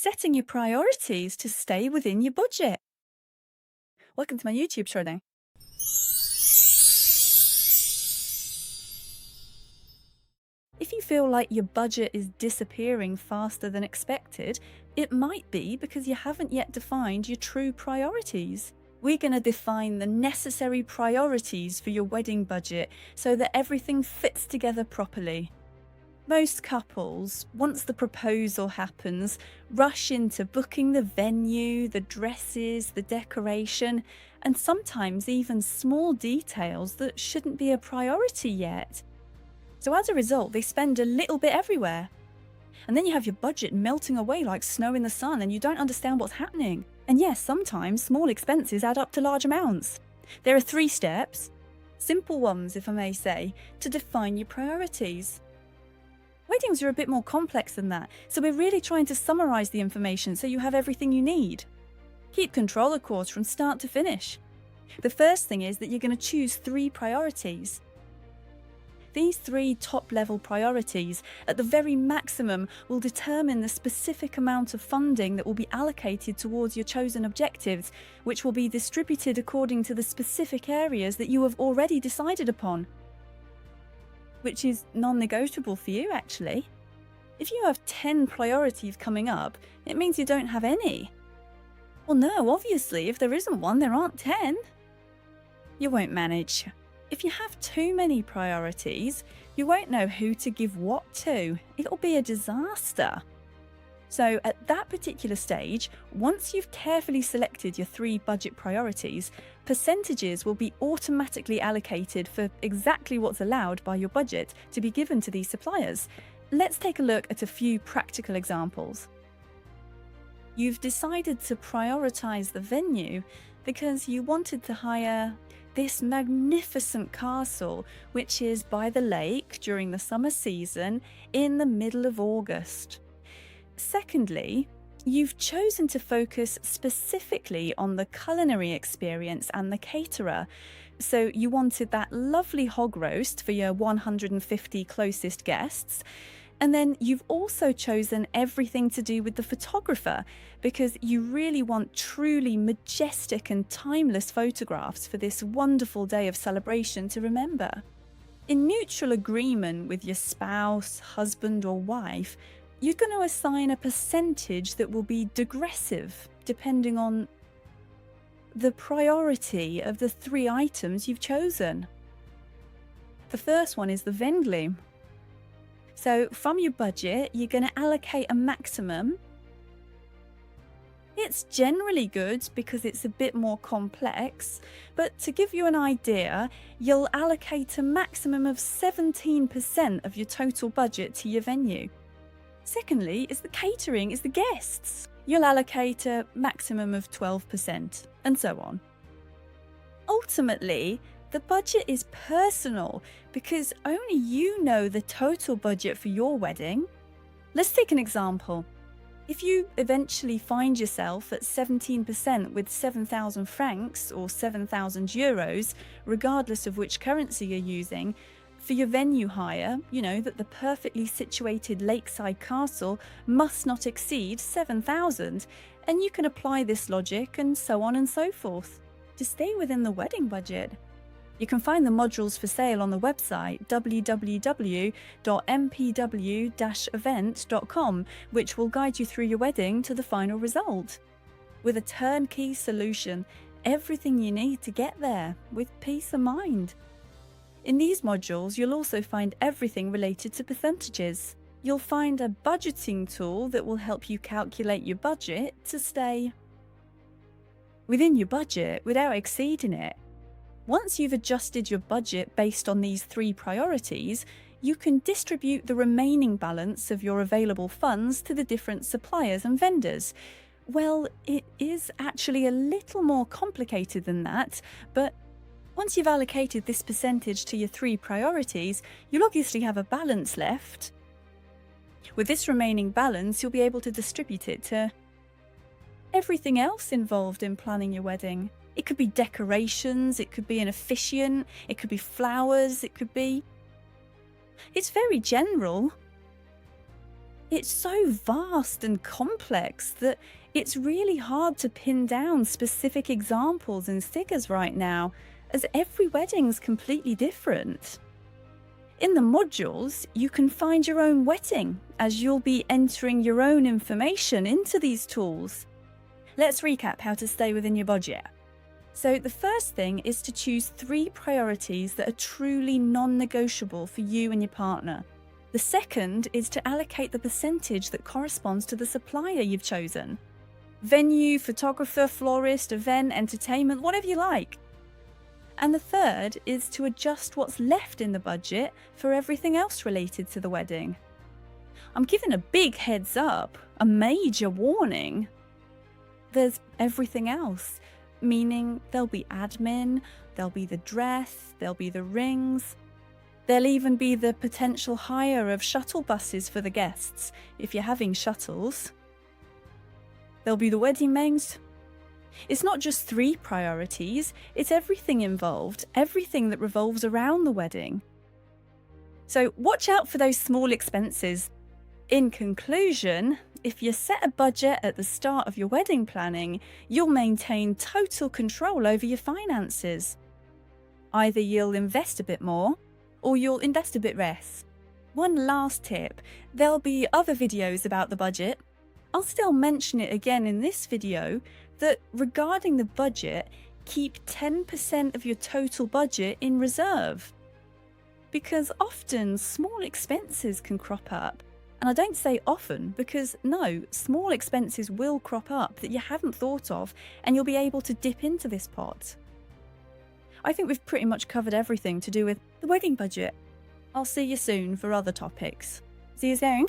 setting your priorities to stay within your budget. Welcome to my YouTube channel. If you feel like your budget is disappearing faster than expected, it might be because you haven't yet defined your true priorities. We're going to define the necessary priorities for your wedding budget so that everything fits together properly. Most couples, once the proposal happens, rush into booking the venue, the dresses, the decoration, and sometimes even small details that shouldn't be a priority yet. So as a result, they spend a little bit everywhere. And then you have your budget melting away like snow in the sun and you don't understand what's happening. And yes, sometimes small expenses add up to large amounts. There are 3 steps, simple ones if I may say, to define your priorities. Weddings are a bit more complex than that, so we're really trying to summarise the information so you have everything you need. Keep control, of course, from start to finish. The first thing is that you're going to choose 3 priorities. These 3 top-level priorities, at the very maximum, will determine the specific amount of funding that will be allocated towards your chosen objectives, which will be distributed according to the specific areas that you have already decided upon. Which is non-negotiable for you, actually. If you have 10 priorities coming up, it means you don't have any. Well, no, obviously, if there isn't one, there aren't 10. You won't manage. If you have too many priorities, you won't know who to give what to. It'll be a disaster. So at that particular stage, once you've carefully selected your 3 budget priorities, percentages will be automatically allocated for exactly what's allowed by your budget to be given to these suppliers. Let's take a look at a few practical examples. You've decided to prioritize the venue because you wanted to hire this magnificent castle, which is by the lake during the summer season in the middle of August. Secondly, you've chosen to focus specifically on the culinary experience and the caterer. So you wanted that lovely hog roast for your 150 closest guests. And then you've also chosen everything to do with the photographer because you really want truly majestic and timeless photographs for this wonderful day of celebration to remember. In mutual agreement with your spouse, husband or wife, you're going to assign a percentage that will be digressive depending on the priority of the 3 items you've chosen. The first one is the venue. So from your budget, you're going to allocate a maximum. It's generally good because it's a bit more complex, but to give you an idea, you'll allocate a maximum of 17% of your total budget to your venue. Secondly, is the catering, is the guests. You'll allocate a maximum of 12%, and so on. Ultimately, the budget is personal because only you know the total budget for your wedding. Let's take an example. If you eventually find yourself at 17% with 7,000 francs or 7,000 euros, regardless of which currency you're using, for your venue hire, you know that the perfectly situated lakeside castle must not exceed 7,000, and you can apply this logic and so on and so forth to stay within the wedding budget. You can find the modules for sale on the website www.mpw-event.com, which will guide you through your wedding to the final result. With a turnkey solution, everything you need to get there with peace of mind. In these modules, you'll also find everything related to percentages. You'll find a budgeting tool that will help you calculate your budget to stay within your budget without exceeding it. Once you've adjusted your budget based on these 3 priorities, you can distribute the remaining balance of your available funds to the different suppliers and vendors. Well, it is actually a little more complicated than that, but once you've allocated this percentage to your 3 priorities, you'll obviously have a balance left. With this remaining balance, you'll be able to distribute it to everything else involved in planning your wedding. It could be decorations, it could be an officiant, it could be flowers, it could be... It's very general. It's so vast and complex that it's really hard to pin down specific examples and figures right now, as every wedding's completely different. In the modules, you can find your own wedding, as you'll be entering your own information into these tools. Let's recap how to stay within your budget. So the first thing is to choose 3 priorities that are truly non-negotiable for you and your partner. The second is to allocate the percentage that corresponds to the supplier you've chosen. Venue, photographer, florist, event, entertainment, whatever you like. And the third is to adjust what's left in the budget for everything else related to the wedding. I'm giving a big heads up, a major warning. There's everything else, meaning there'll be admin, there'll be the dress, there'll be the rings. There'll even be the potential hire of shuttle buses for the guests, if you're having shuttles. There'll be the wedding maids. It's not just 3 priorities, it's everything involved, everything that revolves around the wedding. So watch out for those small expenses. In conclusion, if you set a budget at the start of your wedding planning, you'll maintain total control over your finances. Either you'll invest a bit more, or you'll invest a bit less. One last tip, there'll be other videos about the budget. I'll still mention it again in this video, that regarding the budget, keep 10% of your total budget in reserve. Because often small expenses can crop up. And I don't say often, because no, small expenses will crop up that you haven't thought of, and you'll be able to dip into this pot. I think we've pretty much covered everything to do with the wedding budget. I'll see you soon for other topics. See you soon.